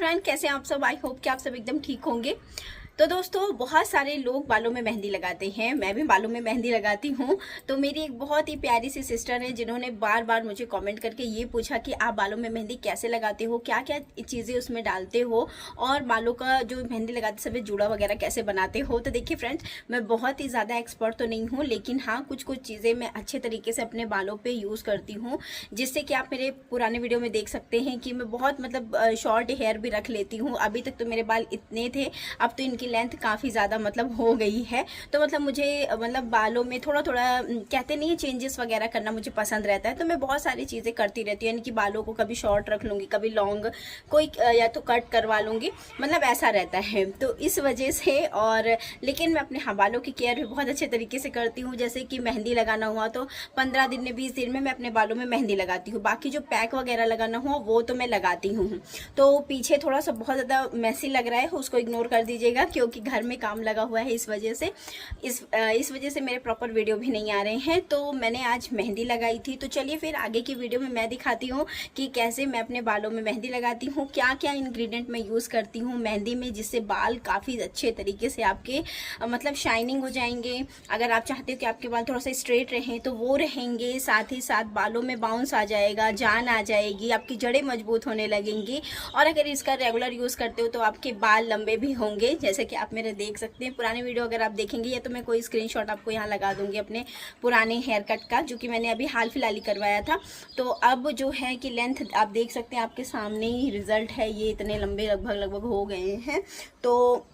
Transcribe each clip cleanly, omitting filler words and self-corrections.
Friend, कैसे हैं आप सब। आई होप कि आप सब एकदम ठीक होंगे। तो दोस्तों, बहुत सारे लोग बालों में मेहंदी लगाते हैं, मैं भी बालों में मेहंदी लगाती हूँ। तो मेरी एक बहुत ही प्यारी सी सिस्टर है जिन्होंने बार बार मुझे कमेंट करके ये पूछा कि आप बालों में मेहंदी कैसे लगाते हो, क्या क्या चीज़ें उसमें डालते हो, और बालों का जो मेहंदी लगाते समय जूड़ा वगैरह कैसे बनाते हो। तो देखिए फ्रेंड्स, मैं बहुत ही ज़्यादा एक्सपर्ट तो नहीं हूँ, लेकिन हाँ कुछ कुछ चीज़ें मैं अच्छे तरीके से अपने बालों पर यूज़ करती हूँ, जिससे कि आप मेरे पुराने वीडियो में देख सकते हैं कि मैं बहुत शॉर्ट हेयर भी रख लेती हूँ। अभी तक तो मेरे बाल इतने थे, अब तो इनकी लेंथ काफ़ी ज़्यादा हो गई है। तो मुझे बालों में थोड़ा थोड़ा कहते नहीं है, चेंजेस वगैरह करना मुझे पसंद रहता है। तो मैं बहुत सारी चीज़ें करती रहती हूँ, यानी कि बालों को कभी शॉर्ट रख लूँगी, कभी लॉन्ग, कोई या तो कट करवा लूँगी, ऐसा रहता है। तो इस वजह से, और लेकिन मैं अपने बालों की केयर भी बहुत अच्छे तरीके से करती हूँ। जैसे कि मेहंदी लगाना हुआ तो 15 दिन में 20 दिन में मैं अपने बालों में मेहंदी लगाती हूँ। बाकी जो पैक वगैरह लगाना हुआ वो तो मैं लगाती हूँ। तो पीछे थोड़ा सा बहुत ज़्यादा मैसी लग रहा है, उसको इग्नोर कर दीजिएगा, क्योंकि घर में काम लगा हुआ है। इस वजह से मेरे प्रॉपर वीडियो भी नहीं आ रहे हैं। तो मैंने आज मेहंदी लगाई थी। तो चलिए फिर आगे की वीडियो में मैं दिखाती हूँ कि कैसे मैं अपने बालों में मेहंदी लगाती हूँ, क्या क्या इंग्रेडिएंट मैं यूज़ करती हूँ मेहंदी में, जिससे बाल काफ़ी अच्छे तरीके से आपके शाइनिंग हो जाएंगे। अगर आप चाहते हो कि आपके बाल थोड़ा सा स्ट्रेट रहें तो वो रहेंगे, साथ ही साथ बालों में बाउंस आ जाएगा, जान आ जाएगी, आपकी जड़ें मजबूत होने लगेंगी। और अगर इसका रेगुलर यूज़ करते हो तो आपके बाल लंबे भी होंगे, जैसे कि आप मेरे देख सकते हैं। पुराने वीडियो अगर आप देखेंगे, या तो मैं कोई स्क्रीनशॉट आपको यहाँ लगा दूंगी अपने पुराने हेयर कट का, जो कि मैंने अभी हाल फिलहाल ही करवाया था। तो अब जो है कि लेंथ आप देख सकते हैं, आपके सामने ही रिजल्ट है। ये इतने लंबे लगभग हो गए हैं। तो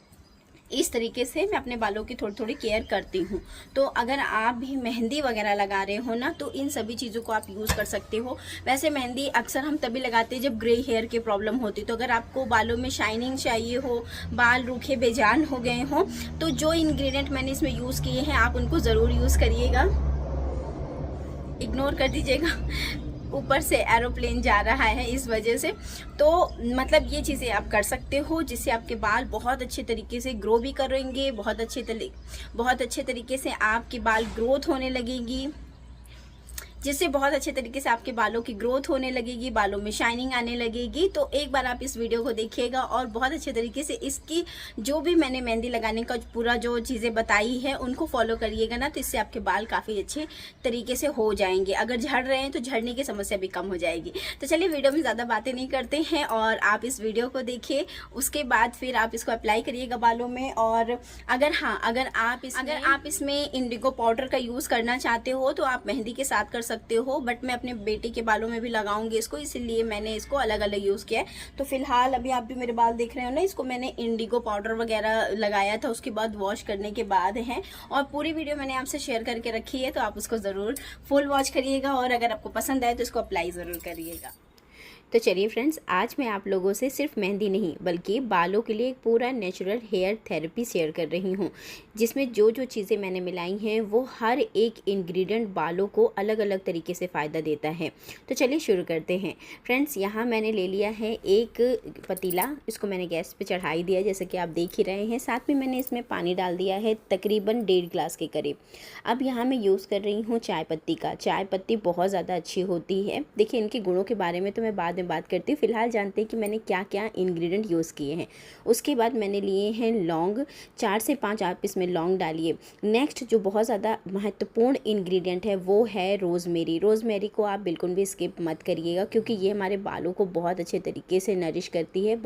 इस तरीके से मैं अपने बालों की थोड़ी थोड़ी केयर करती हूँ। तो अगर आप भी मेहंदी वगैरह लगा रहे हो ना, तो इन सभी चीज़ों को आप यूज़ कर सकते हो। वैसे मेहंदी अक्सर हम तभी लगाते हैं जब ग्रे हेयर की प्रॉब्लम होती। तो अगर आपको बालों में शाइनिंग चाहिए हो, बाल रूखे बेजान हो गए हों, तो जो इंग्रेडिएंट मैंने इसमें यूज़ किए हैं आप उनको ज़रूर यूज़ करिएगा। इग्नोर कर दीजिएगा, ऊपर से एरोप्लेन जा रहा है इस वजह से। तो ये चीज़ें आप कर सकते हो, जिससे आपके बाल बहुत अच्छे तरीके से ग्रो भी करेंगे, बहुत अच्छे तरीके से आपके बाल ग्रोथ होने लगेगी, जिससे बहुत अच्छे तरीके से आपके बालों की ग्रोथ होने लगेगी, बालों में शाइनिंग आने लगेगी। तो एक बार आप इस वीडियो को देखिएगा और बहुत अच्छे तरीके से इसकी जो भी मैंने मेहंदी लगाने का पूरा जो चीज़ें बताई है उनको फॉलो करिएगा ना, तो इससे आपके बाल काफ़ी अच्छे तरीके से हो जाएंगे। अगर झड़ रहे हैं तो झड़ने की समस्या भी कम हो जाएगी। तो चलिए वीडियो में ज़्यादा बातें नहीं करते हैं, और आप इस वीडियो को देखिए, उसके बाद फिर आप इसको अप्लाई करिएगा बालों में। और अगर आप इसमें इंडिगो पाउडर का यूज़ करना चाहते हो तो आप मेहंदी के साथ कर सकते हो, बट मैं अपने बेटे के बालों में भी लगाऊंगी इसको, इसलिए मैंने इसको अलग अलग यूज़ किया है। तो फिलहाल अभी आप भी मेरे बाल देख रहे हो ना, इसको मैंने इंडिगो पाउडर वगैरह लगाया था, उसके बाद वॉश करने के बाद है। और पूरी वीडियो मैंने आपसे शेयर करके रखी है, तो आप उसको ज़रूर फुल वॉच करिएगा, और अगर आपको पसंद आए तो इसको अप्लाई ज़रूर करिएगा। तो चलिए फ्रेंड्स, आज मैं आप लोगों से सिर्फ मेहंदी नहीं बल्कि बालों के लिए एक पूरा नेचुरल हेयर थेरेपी शेयर कर रही हूँ, जिसमें जो जो चीज़ें मैंने मिलाई हैं वो हर एक इंग्रेडिएंट बालों को अलग अलग तरीके से फ़ायदा देता है। तो चलिए शुरू करते हैं। फ्रेंड्स, यहाँ मैंने ले लिया है एक पतीला, इसको मैंने गैस पे चढ़ाई दिया जैसे कि आप देख ही रहे हैं। साथ में मैंने इसमें पानी डाल दिया है तकरीबन 1.5 गिलास के करीब। अब यहाँ मैं यूज़ कर रही हूँ चाय पत्ती का। चाय पत्ती बहुत ज़्यादा अच्छी होती है। देखिए, इनके गुणों के बारे में तो मैं बाद में बात करती हूँ, फिलहाल जानते हैं कि मैंने क्या क्या इंग्रेडिएंट यूज़ किए हैं। उसके बाद मैंने लिए हैं लौंग, 4 से 5 आप इसमें लौंग डालिए। नेक्स्ट जो बहुत ज़्यादा महत्वपूर्ण इंग्रेडिएंट है वो है रोज़मेरी। रोज़मेरी को आप बिल्कुल भी स्किप मत करिएगा, क्योंकि ये हमारे बालों को बहुत अच्छे तरीके से नरिश करती है,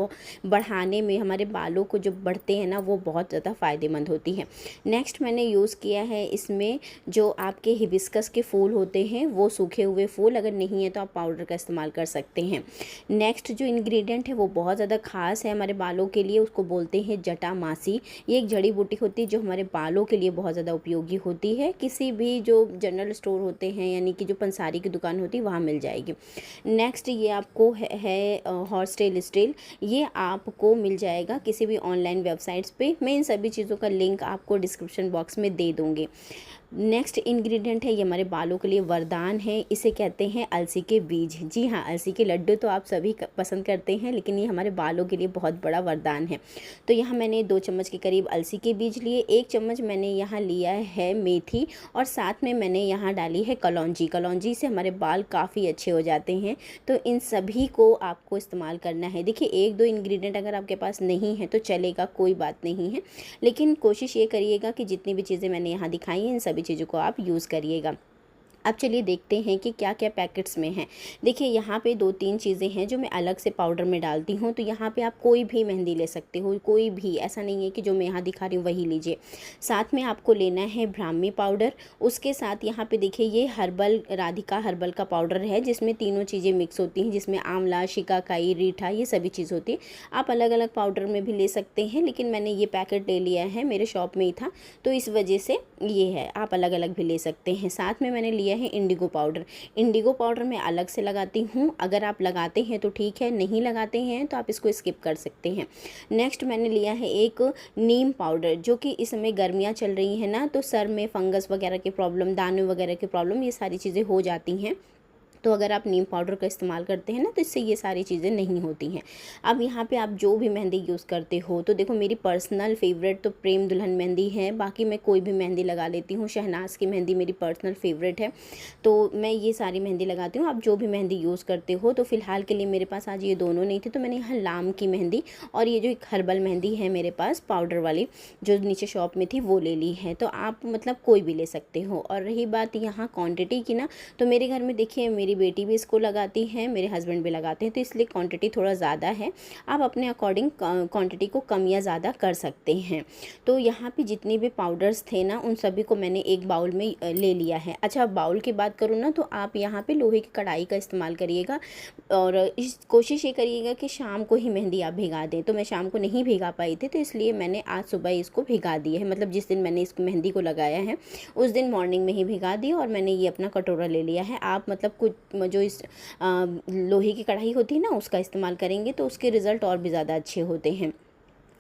बढ़ाने में हमारे बालों को जो बढ़ते हैं ना वो बहुत ज़्यादा फ़ायदेमंद होती है। नेक्स्ट मैंने यूज़ किया है इसमें जो आपके हिबिस्कस के फूल होते हैं, वो सूखे हुए फूल, अगर नहीं है तो आप पाउडर का इस्तेमाल कर सकते हैं। नेक्स्ट जो इंग्रेडिएंट है वो बहुत ज़्यादा खास है हमारे बालों के लिए, उसको बोलते हैं जटामासी। ये एक जड़ी बूटी होती है जो हमारे बालों के लिए बहुत ज़्यादा उपयोगी होती है। किसी भी जो जनरल स्टोर होते हैं, यानी कि जो पंसारी की दुकान होती है, वहाँ मिल जाएगी। नेक्स्ट ये आपको है हॉर्स टेल स्टील। ये आपको मिल जाएगा किसी भी ऑनलाइन वेबसाइट्स पे। मैं इन सभी चीज़ों का लिंक आपको डिस्क्रिप्शन बॉक्स में दे दूँगी। नेक्स्ट इंग्रेडिएंट है, ये हमारे बालों के लिए वरदान है, इसे कहते हैं अलसी के बीज। जी हाँ, अलसी के लड्डू तो आप सभी पसंद करते हैं, लेकिन ये हमारे बालों के लिए बहुत बड़ा वरदान है। तो यहाँ मैंने 2 चम्मच के करीब अलसी के बीज लिए, 1 चम्मच मैंने यहाँ लिया है मेथी, और साथ में मैंने यहाँ डाली है कलौंजी। कलौंजी से हमारे बाल काफ़ी अच्छे हो जाते हैं। तो इन सभी को आपको इस्तेमाल करना है। देखिए 1-2 इंग्रेडिएंट अगर आपके पास नहीं है तो चलेगा, कोई बात नहीं है, लेकिन कोशिश ये करिएगा कि जितनी भी चीज़ें मैंने यहाँ दिखाई हैं इन सभी चीज़ों को आप यूज़ करिएगा। अब चलिए देखते हैं कि क्या क्या पैकेट्स में है। देखिए यहाँ पे 2-3 चीज़ें हैं जो मैं अलग से पाउडर में डालती हूँ। तो यहाँ पे आप कोई भी मेहंदी ले सकते हो, कोई भी, ऐसा नहीं है कि जो मैं यहाँ दिखा रही हूँ वही लीजिए। साथ में आपको लेना है ब्राह्मी पाउडर, उसके साथ यहाँ पे देखिए ये हर्बल, राधिका हर्बल का पाउडर है, जिसमें तीनों चीज़ें मिक्स होती हैं, जिसमें आंवला, शिकाकाई, रीठा, ये सभी चीज़ होती है। आप अलग अलग पाउडर में भी ले सकते हैं, लेकिन मैंने ये पैकेट ले लिया है, मेरे शॉप में ही था, तो इस वजह से ये है। आप अलग अलग भी ले सकते हैं। साथ में मैंने लिया है इंडिगो पाउडर। इंडिगो पाउडर मैं अलग से लगाती हूँ, अगर आप लगाते हैं तो ठीक है, नहीं लगाते हैं तो आप इसको स्किप कर सकते हैं। नेक्स्ट मैंने लिया है एक नीम पाउडर, जो कि इस समय गर्मियाँ चल रही हैं ना, तो सर में फंगस वगैरह की प्रॉब्लम, दाने वगैरह की प्रॉब्लम, ये सारी चीज़ें हो जाती हैं। तो अगर आप नीम पाउडर का इस्तेमाल करते हैं ना, तो इससे ये सारी चीज़ें नहीं होती हैं। अब यहाँ पे आप जो भी मेहंदी यूज़ करते हो, तो देखो मेरी पर्सनल फेवरेट तो प्रेम दुल्हन मेहंदी है, बाकी मैं कोई भी मेहंदी लगा लेती हूँ। शहनाज की मेहंदी मेरी पर्सनल फेवरेट है, तो मैं ये सारी मेहंदी लगाती हूँ। आप जो भी मेहंदी यूज़ करते हो, तो फ़िलहाल के लिए मेरे पास आज ये दोनों नहीं थे, तो मैंने यहाँ लाम की मेहंदी और ये जो एक हर्बल मेहंदी है मेरे पास पाउडर वाली, जो नीचे शॉप में थी, वो ले ली है। तो आप मतलब कोई भी ले सकते हो। और रही बात यहाँ क्वान्टिटी की ना, तो मेरे घर में देखिए मेरी बेटी भी इसको लगाती है, मेरे हस्बैंड भी लगाते हैं, तो इसलिए क्वांटिटी थोड़ा ज़्यादा है। आप अपने अकॉर्डिंग क्वांटिटी को कम या ज़्यादा कर सकते हैं। तो यहाँ पे जितने भी पाउडर्स थे ना, उन सभी को मैंने एक बाउल में ले लिया है। अच्छा, बाउल की बात करूँ ना, तो आप यहाँ पे लोहे की कढ़ाई का इस्तेमाल करिएगा, और इस कोशिश ये करिएगा कि शाम को ही मेहंदी आप भिगा दें। तो मैं शाम को नहीं भिगा पाई थी, तो इसलिए मैंने आज सुबह इसको भिगा दिया है। मतलब जिस दिन मैंने इस मेहंदी को लगाया है उस दिन मॉर्निंग में ही भिगा दी, और मैंने ये अपना कटोरा ले लिया है। आप मतलब कुछ जो इस लोहे की कढ़ाई होती है ना, उसका इस्तेमाल करेंगे तो उसके रिज़ल्ट और भी ज़्यादा अच्छे होते हैं।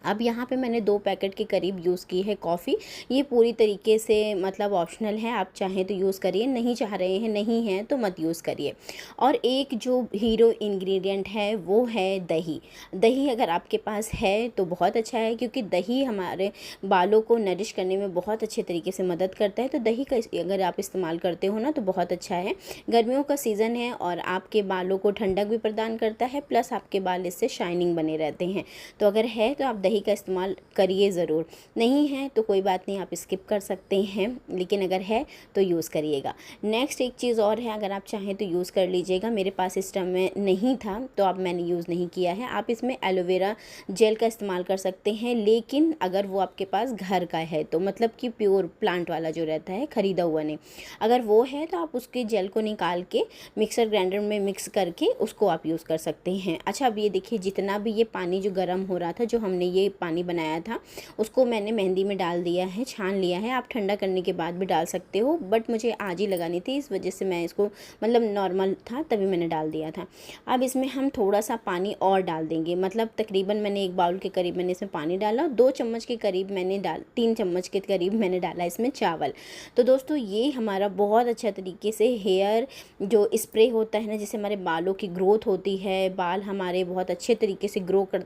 अब यहाँ पे मैंने 2 पैकेट के करीब यूज़ की है कॉफ़ी। ये पूरी तरीके से मतलब ऑप्शनल है, आप चाहें तो यूज़ करिए, नहीं चाह रहे हैं, नहीं है तो मत यूज़ करिए। और एक जो हीरो इंग्रेडिएंट है वो है दही। दही अगर आपके पास है तो बहुत अच्छा है, क्योंकि दही हमारे बालों को नरिश करने में बहुत अच्छे तरीके से मदद करता है। तो दही का अगर आप इस्तेमाल करते हो ना, तो बहुत अच्छा है। गर्मियों का सीज़न है और आपके बालों को ठंडक भी प्रदान करता है, प्लस आपके बाल इससे शाइनिंग बने रहते हैं। तो अगर है तो आप दही का इस्तेमाल करिए ज़रूर, नहीं है तो कोई बात नहीं, आप स्किप कर सकते हैं, लेकिन अगर है तो यूज़ करिएगा। नेक्स्ट एक चीज़ और है, अगर आप चाहें तो यूज़ कर लीजिएगा। मेरे पास इस टाइम में नहीं था तो अब मैंने यूज़ नहीं किया है। आप इसमें एलोवेरा जेल का इस्तेमाल कर सकते हैं, लेकिन अगर वो आपके पास घर का है तो, मतलब कि प्योर प्लांट वाला जो रहता है, ख़रीदा हुआ नहीं, अगर वो है तो आप उसके जेल को निकाल के मिक्सर ग्राइंडर में मिक्स करके उसको आप यूज़ कर सकते हैं। अच्छा, अब ये देखिए जितना भी ये पानी जो गर्म हो रहा था, जो हमने ये पानी बनाया था, उसको मैंने मेहंदी में डाल दिया है, छान लिया है। आप ठंडा करने के बाद भी डाल सकते हो, बट मुझे आज ही लगानी थी, इस वजह से मैं इसको, मतलब नॉर्मल था तभी मैंने डाल दिया था। अब इसमें हम थोड़ा सा पानी और डाल देंगे, मतलब तकरीबन मैंने 1 बाउल के करीब मैंने इसमें पानी डाला, 2 चम्मच के करीब मैंने 3 चम्मच के करीब मैंने डाला इसमें चावल। तो दोस्तों ये हमारा बहुत अच्छा तरीके से हेयर जो स्प्रे होता है ना, जिससे हमारे बालों की ग्रोथ होती है, बाल हमारे बहुत अच्छे तरीके से ग्रो कर,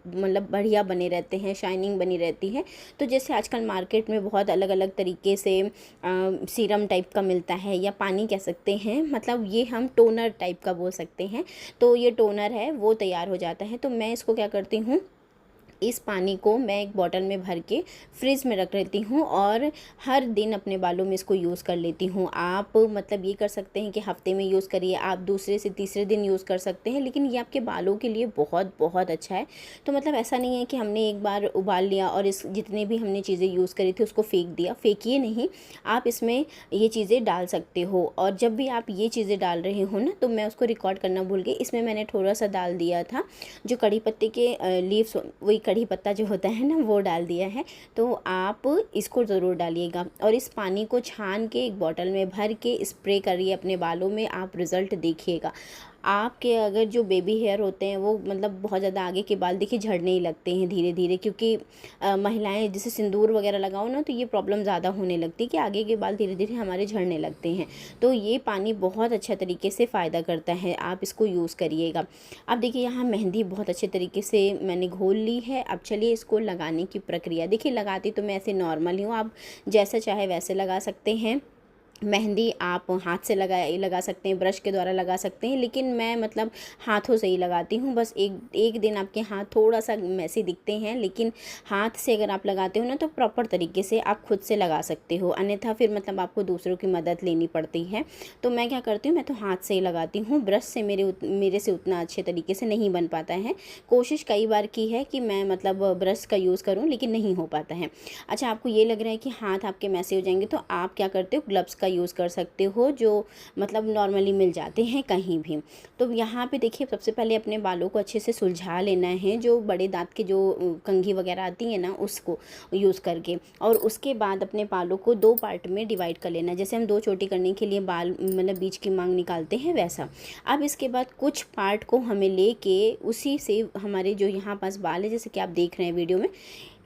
मतलब बढ़िया बने रहते हैं, शाइनिंग बनी रहती है। तो जैसे आजकल मार्केट में बहुत अलग अलग तरीके से सीरम टाइप का मिलता है, या पानी कह सकते हैं, मतलब ये हम टोनर टाइप का बोल सकते हैं। तो ये टोनर है, वो तैयार हो जाता है। तो मैं इसको क्या करती हूँ, इस पानी को मैं एक बॉटल में भर के फ्रिज में रख लेती हूँ, और हर दिन अपने बालों में इसको यूज़ कर लेती हूँ। आप मतलब ये कर सकते हैं कि हफ्ते में यूज़ करिए, आप दूसरे से तीसरे दिन यूज़ कर सकते हैं, लेकिन ये आपके बालों के लिए बहुत बहुत अच्छा है। तो मतलब ऐसा नहीं है कि हमने एक बार उबाल लिया और इस जितने भी हमने चीज़ें यूज़ करी थी उसको फेंक दिया, फेंकिए नहीं, आप इसमें ये चीज़ें डाल सकते हो। और जब भी आप ये चीज़ें डाल रहे हो ना, तो मैं उसको रिकॉर्ड करना भूल गई, इसमें मैंने थोड़ा सा डाल दिया था जो कड़ी पत्ते के लीव्स, वही कड़ी पत्ता जो होता है ना, वो डाल दिया है। तो आप इसको ज़रूर डालिएगा, और इस पानी को छान के एक बॉटल में भर के स्प्रे करिए अपने बालों में, आप रिज़ल्ट देखिएगा। आपके अगर जो बेबी हेयर होते हैं वो मतलब बहुत ज़्यादा आगे के बाल देखिए झड़ने ही लगते हैं धीरे धीरे, क्योंकि महिलाएं जैसे सिंदूर वगैरह लगाओ ना तो ये प्रॉब्लम ज़्यादा होने लगती है कि आगे के बाल धीरे धीरे हमारे झड़ने लगते हैं। तो ये पानी बहुत अच्छा तरीके से फ़ायदा करता है, आप इसको यूज़ करिएगा। अब देखिए यहाँ मेहंदी बहुत अच्छे तरीके से मैंने घोल ली है। अब चलिए इसको लगाने की प्रक्रिया। देखिए लगाती तो मैं ऐसे नॉर्मल ही हूँ, आप जैसा चाहे वैसे लगा सकते हैं। मेहंदी आप हाथ से लगा सकते हैं, ब्रश के द्वारा लगा सकते हैं, लेकिन मैं मतलब हाथों से ही लगाती हूँ। बस एक दिन आपके हाथ थोड़ा सा मैसी दिखते हैं, लेकिन हाथ से अगर आप लगाते हो ना तो प्रॉपर तरीके से आप खुद से लगा सकते हो, अन्यथा फिर मतलब आपको दूसरों की मदद लेनी पड़ती है। तो मैं क्या करती हूँ, मैं तो हाथ से ही लगाती हूँ। ब्रश से मेरे से उतना अच्छे तरीके से नहीं बन पाता है। कोशिश कई बार की है कि मैं मतलब ब्रश का यूज़ करूँ, लेकिन नहीं हो पाता है। अच्छा, आपको ये लग रहा है कि हाथ आपके मैसे हो जाएंगे, तो आप क्या करते हो, ग्लव्स का यूज़ कर सकते हो, जो मतलब नॉर्मली मिल जाते हैं कहीं भी। तो यहाँ पे देखिए सबसे पहले अपने बालों को अच्छे से सुलझा लेना है, जो बड़े दांत की जो कंघी वगैरह आती है ना उसको यूज़ करके, और उसके बाद अपने बालों को 2 पार्ट में डिवाइड कर लेना। जैसे हम 2 चोटी करने के लिए बाल मतलब बीच की मांग निकालते हैं वैसा। अब इसके बाद कुछ पार्ट को हमें लेके उसी से हमारे जो यहाँ पास बाल है, जैसे कि आप देख रहे हैं वीडियो में,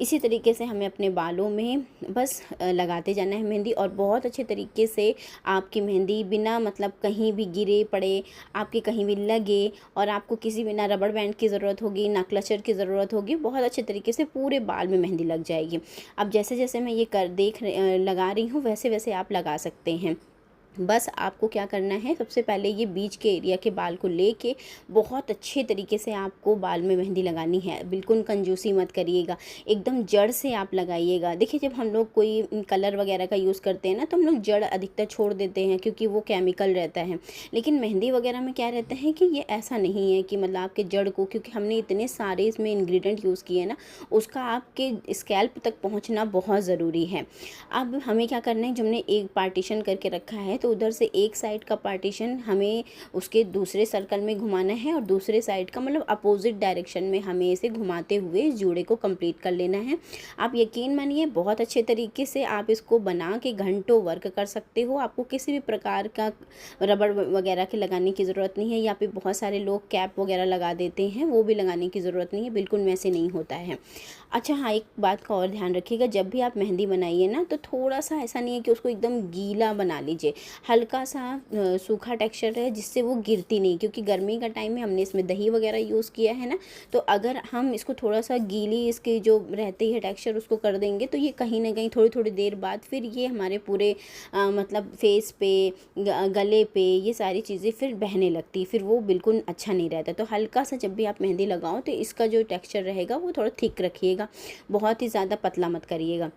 इसी तरीके से हमें अपने बालों में बस लगाते जाना है मेहंदी। और बहुत अच्छे तरीके से आपकी मेहंदी बिना मतलब कहीं भी गिरे पड़े, आपके कहीं भी लगे, और आपको किसी भी ना रबड़ बैंड की ज़रूरत होगी ना क्लचर की ज़रूरत होगी, बहुत अच्छे तरीके से पूरे बाल में मेहंदी लग जाएगी। अब जैसे जैसे मैं ये लगा रही हूँ वैसे वैसे आप लगा सकते हैं। बस आपको क्या करना है, सबसे पहले ये बीच के एरिया के बाल को लेके बहुत अच्छे तरीके से आपको बाल में मेहंदी लगानी है। बिल्कुल कंजूसी मत करिएगा, एकदम जड़ से आप लगाइएगा। देखिए जब हम लोग कोई कलर वगैरह का यूज़ करते हैं ना तो हम लोग जड़ अधिकतर छोड़ देते हैं, क्योंकि वो केमिकल रहता है। लेकिन मेहंदी वगैरह में क्या रहता है कि ये ऐसा नहीं है कि मतलब आपके जड़ को, क्योंकि हमने इतने सारे इसमें इंग्रेडिएंट यूज़ किए ना, उसका आपके स्कैल्प तक पहुँचना बहुत ज़रूरी है। अब हमें क्या करना है, जो हमने एक पार्टीशन करके रखा है तो उधर से एक साइड का पार्टीशन हमें उसके दूसरे सर्कल में घुमाना है, और दूसरे साइड का मतलब अपोजिट डायरेक्शन में हमें इसे घुमाते हुए इस जोड़े को कंप्लीट कर लेना है। आप यकीन मानिए बहुत अच्छे तरीके से आप इसको बना के घंटों वर्क कर सकते हो। आपको किसी भी प्रकार का रबड़ वगैरह के लगाने की ज़रूरत नहीं है। यहाँ पे बहुत सारे लोग कैप वगैरह लगा देते हैं, वो भी लगाने की ज़रूरत नहीं है, बिल्कुल वैसे नहीं होता है। अच्छा हाँ, एक बात का और ध्यान रखिएगा, जब भी आप मेहंदी बनाइए ना तो थोड़ा सा ऐसा नहीं है कि उसको एकदम गीला बना लीजिए, हल्का सा सूखा टेक्सचर है जिससे वो गिरती नहीं, क्योंकि गर्मी का टाइम में हमने इसमें दही वगैरह यूज़ किया है ना, तो अगर हम इसको थोड़ा सा गीली इसकी जो रहती है टेक्सचर उसको कर देंगे तो ये कहीं ना कहीं थोड़ी थोड़ी देर बाद फिर ये हमारे पूरे मतलब फेस पे गले पे ये सारी चीज़ें फिर बहने लगती, फिर वो बिल्कुल अच्छा नहीं रहता। तो हल्का सा जब भी आप मेहंदी लगाओ तो इसका जो टेक्सचर रहेगा वो थोड़ा थिक रखिएगा, बहुत ही ज़्यादा पतला मत करिएगा।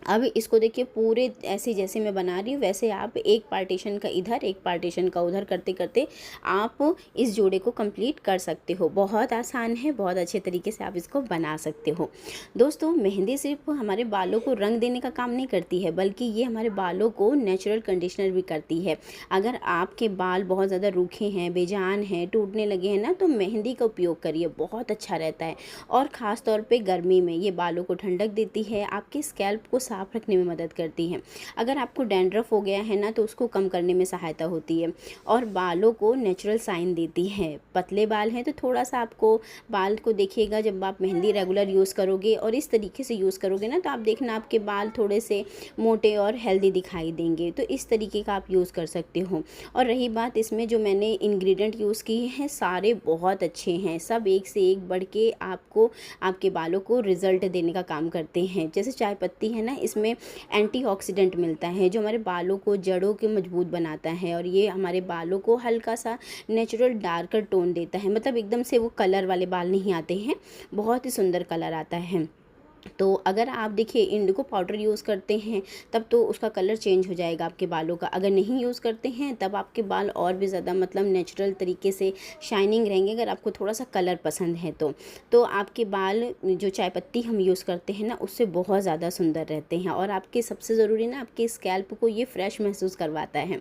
अब इसको देखिए पूरे ऐसे जैसे मैं बना रही हूँ वैसे आप एक पार्टीशन का इधर एक पार्टीशन का उधर करते करते आप इस जोड़े को कंप्लीट कर सकते हो। बहुत आसान है, बहुत अच्छे तरीके से आप इसको बना सकते हो। दोस्तों मेहंदी सिर्फ हमारे बालों को रंग देने का काम नहीं करती है, बल्कि ये हमारे बालों को नेचुरल कंडीशनर भी करती है। अगर आपके बाल बहुत ज़्यादा रूखे हैं, बेजान हैं, टूटने लगे हैं ना, तो मेहंदी का उपयोग करिए, बहुत अच्छा रहता है। और ख़ास तौर पे गर्मी में ये बालों को ठंडक देती है, आपके स्कैल्प को साफ रखने में मदद करती है। अगर आपको डैंड्रफ हो गया है ना तो उसको कम करने में सहायता होती है, और बालों को नेचुरल साइन देती है। पतले बाल हैं तो थोड़ा सा आपको बाल को देखिएगा, जब आप मेहंदी रेगुलर यूज़ करोगे और इस तरीके से यूज़ करोगे ना तो आप देखना आपके बाल थोड़े से मोटे और हेल्दी दिखाई देंगे। तो इस तरीके का आप यूज़ कर सकते हो। और रही बात इसमें जो मैंने इंग्रेडिएंट यूज़ किए हैं सारे बहुत अच्छे हैं, सब एक से एक बढ़ के आपको आपके बालों को रिजल्ट देने का काम करते हैं। जैसे चाय पत्ती है ना, इसमें एंटीऑक्सीडेंट मिलता है जो हमारे बालों को जड़ों के मजबूत बनाता है, और ये हमारे बालों को हल्का सा नेचुरल डार्कर टोन देता है। मतलब एकदम से वो कलर वाले बाल नहीं आते हैं, बहुत ही सुंदर कलर आता है। तो अगर आप देखिए इंडिगो पाउडर यूज़ करते हैं तब तो उसका कलर चेंज हो जाएगा आपके बालों का, अगर नहीं यूज़ करते हैं तब आपके बाल और भी ज़्यादा मतलब नेचुरल तरीके से शाइनिंग रहेंगे। अगर आपको थोड़ा सा कलर पसंद है तो आपके बाल जो चाय पत्ती हम यूज़ करते हैं ना उससे बहुत ज़्यादा सुंदर रहते हैं, और आपके सबसे ज़रूरी ना आपके स्कैल्प को ये फ्रेश महसूस करवाता है।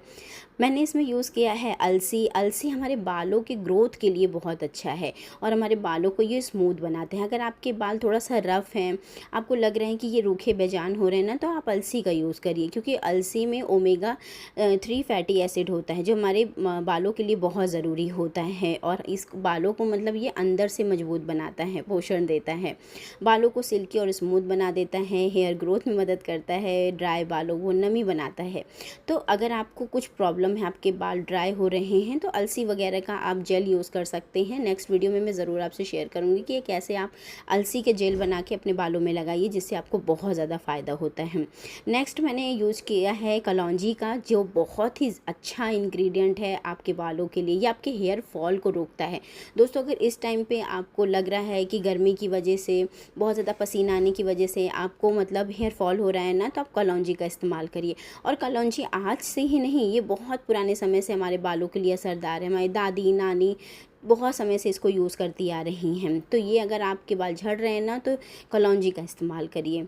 मैंने इसमें यूज़ किया है अलसी। अलसी हमारे बालों के ग्रोथ के लिए बहुत अच्छा है और हमारे बालों को ये स्मूथ बनाते हैं। अगर आपके बाल थोड़ा सा रफ़ हैं आपको लग रहा है कि ये रूखे बेजान हो रहे हैं ना, तो आप अलसी का यूज़ करिए, क्योंकि अलसी में ओमेगा 3 फैटी एसिड होता है जो हमारे बालों के लिए बहुत ज़रूरी होता है, और इस बालों को मतलब ये अंदर से मजबूत बनाता है, पोषण देता है, बालों को सिल्की और स्मूथ बना देता है, हेयर ग्रोथ में मदद करता है, ड्राई बालों को नमी बनाता है। तो अगर आपको कुछ प्रॉब्लम है, आपके बाल ड्राई हो रहे हैं, तो अलसी वगैरह का आप जेल यूज़ कर सकते हैं। नेक्स्ट वीडियो में मैं ज़रूर आपसे शेयर करूँगी कि कैसे आप अलसी के जेल बना के अपने बालों में लगाइए, जिससे आपको बहुत ज़्यादा फ़ायदा होता है। नेक्स्ट मैंने यूज़ किया है कलौंजी का, जो बहुत ही अच्छा इंग्रेडिएंट है आपके बालों के लिए। ये आपके हेयर फॉल को रोकता है। दोस्तों, अगर इस टाइम पे आपको लग रहा है कि गर्मी की वजह से, बहुत ज़्यादा पसीना आने की वजह से आपको मतलब हेयर फॉल हो रहा है ना, तो आप कलौंजी का इस्तेमाल करिए। और कलौंजी आज से ही नहीं, ये बहुत पुराने समय से हमारे बालों के लिए असरदार है। हमारी दादी नानी बहुत समय से इसको यूज़ करती आ रही हैं। तो ये अगर आपके बाल झड़ रहे हैं ना, तो कलौंजी का इस्तेमाल करिए।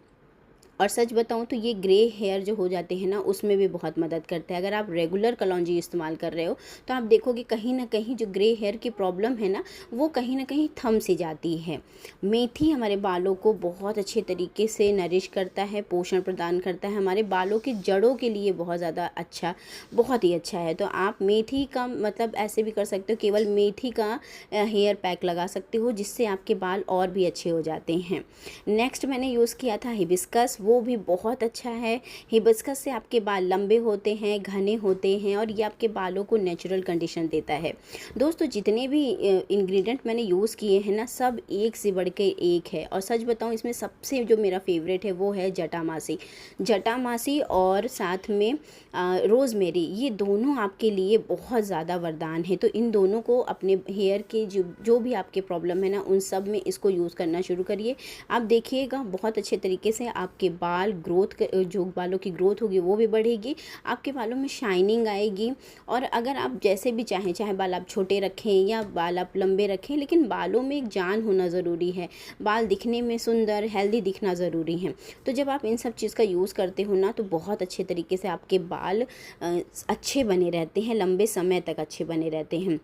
और सच बताऊं तो ये ग्रे हेयर जो हो जाते हैं ना, उसमें भी बहुत मदद करता है। अगर आप रेगुलर कलौंजी इस्तेमाल कर रहे हो तो आप देखोगे कहीं ना कहीं जो ग्रे हेयर की प्रॉब्लम है ना, वो कहीं ना कहीं थम सी जाती है। मेथी हमारे बालों को बहुत अच्छे तरीके से नरिश करता है, पोषण प्रदान करता है, हमारे बालों की जड़ों के लिए बहुत ज़्यादा अच्छा, बहुत ही अच्छा है। तो आप मेथी का मतलब ऐसे भी कर सकते हो, केवल मेथी का हेयर पैक लगा सकते हो, जिससे आपके बाल और भी अच्छे हो जाते हैं। नेक्स्ट मैंने यूज़ किया था हिबिस्कस, वो भी बहुत अच्छा है। हिबिस्कस से आपके बाल लंबे होते हैं, घने होते हैं, और ये आपके बालों को नेचुरल कंडीशन देता है। दोस्तों, जितने भी इंग्रेडिएंट मैंने यूज़ किए हैं ना, सब एक से बढ़ के एक है। और सच बताऊं, इसमें सबसे जो मेरा फेवरेट है वो है जटामासी। जटामासी और साथ में रोज़मेरी, ये दोनों आपके लिए बहुत ज़्यादा वरदान है। तो इन दोनों को अपने हेयर के जो भी आपके प्रॉब्लम है ना, उन सब में इसको यूज़ करना शुरू करिए। आप देखिएगा बहुत अच्छे तरीके से आपके बाल ग्रोथ, जो बालों की ग्रोथ होगी वो भी बढ़ेगी, आपके बालों में शाइनिंग आएगी। और अगर आप जैसे भी चाहें, चाहे बाल आप छोटे रखें या बाल आप लंबे रखें, लेकिन बालों में एक जान होना ज़रूरी है। बाल दिखने में सुंदर, हेल्दी दिखना ज़रूरी है। तो जब आप इन सब चीज़ का यूज़ करते हो ना, तो बहुत अच्छे तरीके से आपके बाल अच्छे बने रहते हैं, लंबे समय तक अच्छे बने रहते हैं।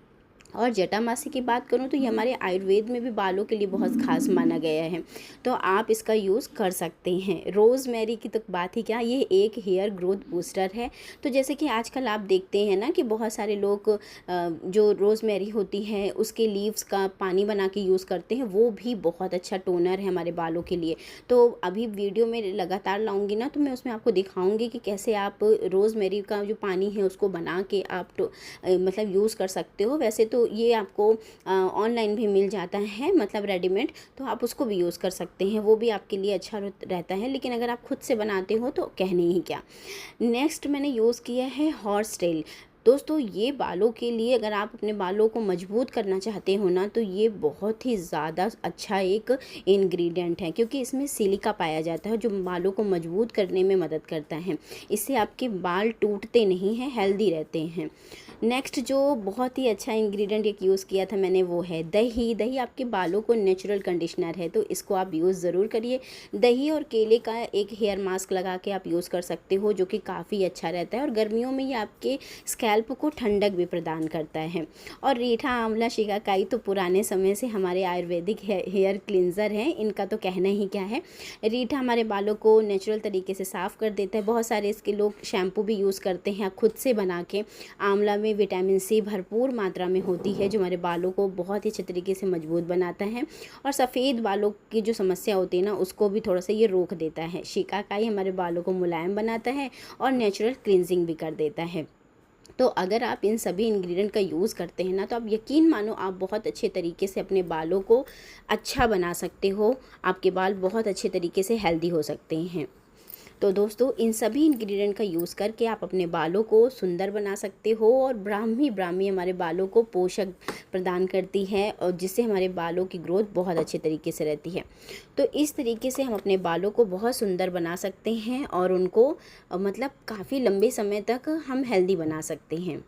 और जटामासी की बात करूँ तो ये हमारे आयुर्वेद में भी बालों के लिए बहुत खास माना गया है, तो आप इसका यूज़ कर सकते हैं। रोज़मेरी की तो बात ही क्या, ये एक हेयर ग्रोथ बूस्टर है। तो जैसे कि आजकल आप देखते हैं ना कि बहुत सारे लोग जो रोज़मेरी होती है उसके लीव्स का पानी बना के यूज़ करते हैं, वो भी बहुत अच्छा टोनर है हमारे बालों के लिए। तो अभी वीडियो में लगातार लाऊंगी ना, तो मैं उसमें आपको दिखाऊंगी कि कैसे आप रोज़मेरी का जो पानी है उसको बना के आप मतलब यूज़ कर सकते हो। वैसे तो ये आपको ऑनलाइन भी मिल जाता है, मतलब रेडीमेड, तो आप उसको भी यूज़ कर सकते हैं, वो भी आपके लिए अच्छा रहता है। लेकिन अगर आप खुद से बनाते हो तो कहने ही क्या। नेक्स्ट मैंने यूज़ किया है हॉर्स टेल। दोस्तों, ये बालों के लिए, अगर आप अपने बालों को मजबूत करना चाहते हो ना, तो ये बहुत ही ज़्यादा अच्छा एक इंग्रेडिएंट है, क्योंकि इसमें सिलिका पाया जाता है जो बालों को मजबूत करने में मदद करता है। इससे आपके बाल टूटते नहीं हैं, हेल्दी रहते हैं। नेक्स्ट जो बहुत ही अच्छा इंग्रेडिएंट एक यूज़ किया था मैंने, वो है दही। दही आपके बालों को नेचुरल कंडीशनर है, तो इसको आप यूज़ ज़रूर करिए। दही और केले का एक हेयर मास्क लगा के आप यूज़ कर सकते हो, जो कि काफ़ी अच्छा रहता है, और गर्मियों में ये आपके स्कैल्प को ठंडक भी प्रदान करता है। और रीठा, आंवला, शिकाकाई तो पुराने समय से हमारे आयुर्वेदिक हेयर क्लिनज़र हैं, इनका तो कहना ही क्या है। रीठा हमारे बालों को नेचुरल तरीके से साफ़ कर देता है। बहुत सारे इसके लोग शैम्पू भी यूज़ करते हैं खुद से बना के। आंवला में विटामिन सी भरपूर मात्रा में होती है, जो हमारे बालों को बहुत ही अच्छे तरीके से मजबूत बनाता है, और सफ़ेद बालों की जो समस्या होती है ना, उसको भी थोड़ा सा ये रोक देता है। शिकाकाई हमारे बालों को मुलायम बनाता है और नेचुरल क्लिनजिंग भी कर देता है। तो अगर आप इन सभी इंग्रेडिएंट का यूज़ करते हैं ना, तो आप यकीन मानो आप बहुत अच्छे तरीके से अपने बालों को अच्छा बना सकते हो, आपके बाल बहुत अच्छे तरीके से हेल्दी हो सकते हैं। तो दोस्तों, इन सभी इंग्रेडिएंट का यूज़ करके आप अपने बालों को सुंदर बना सकते हो, और ब्राह्मी हमारे बालों को पोषक प्रदान करती है, और जिससे हमारे बालों की ग्रोथ बहुत अच्छे तरीके से रहती है। तो इस तरीके से हम अपने बालों को बहुत सुंदर बना सकते हैं, और उनको मतलब काफ़ी लंबे समय तक हम हेल्दी बना सकते हैं।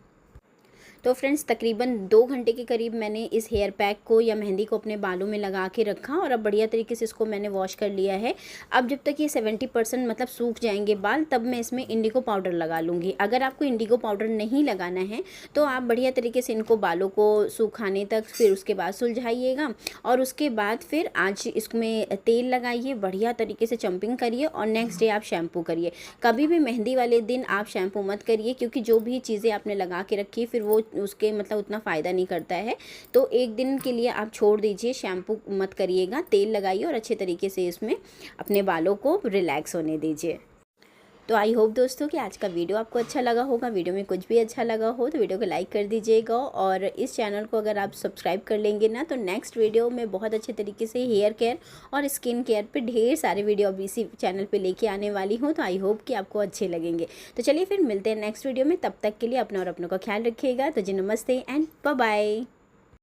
तो फ्रेंड्स तकरीबन 2 घंटे के करीब मैंने इस हेयर पैक को या मेहंदी को अपने बालों में लगा के रखा और अब बढ़िया तरीके से इसको मैंने वॉश कर लिया है। अब जब तक ये 70% मतलब सूख जाएंगे बाल, तब मैं इसमें इंडिगो पाउडर लगा लूँगी। अगर आपको इंडिगो पाउडर नहीं लगाना है तो आप बढ़िया तरीके से इनको बालों को सुखाने तक फिर उसके बाद सुलझाइएगा और उसके बाद फिर आज इसमें तेल लगाइए, बढ़िया तरीके से चम्पिंग करिए और नेक्स्ट डे आप शैम्पू करिए। कभी भी मेहंदी वाले दिन आप शैम्पू मत करिए, क्योंकि जो भी चीज़ें आपने लगा के रखी है फिर वो उसके मतलब उतना फ़ायदा नहीं करता है। तो एक दिन के लिए आप छोड़ दीजिए, शैम्पू मत करिएगा, तेल लगाइए और अच्छे तरीके से इसमें अपने बालों को रिलैक्स होने दीजिए। तो आई होप दोस्तों कि आज का वीडियो आपको अच्छा लगा होगा। वीडियो में कुछ भी अच्छा लगा हो तो वीडियो को लाइक कर दीजिएगा और इस चैनल को अगर आप सब्सक्राइब कर लेंगे ना, तो नेक्स्ट वीडियो में बहुत अच्छे तरीके से हेयर केयर और स्किन केयर पे ढेर सारे वीडियो अब इसी चैनल पे लेके आने वाली हूँ। तो आई होप कि आपको अच्छे लगेंगे। तो चलिए फिर मिलते हैं नेक्स्ट वीडियो में, तब तक के लिए अपना और अपनों का ख्याल रखिएगा। तो जी नमस्ते एंड बाय बाय।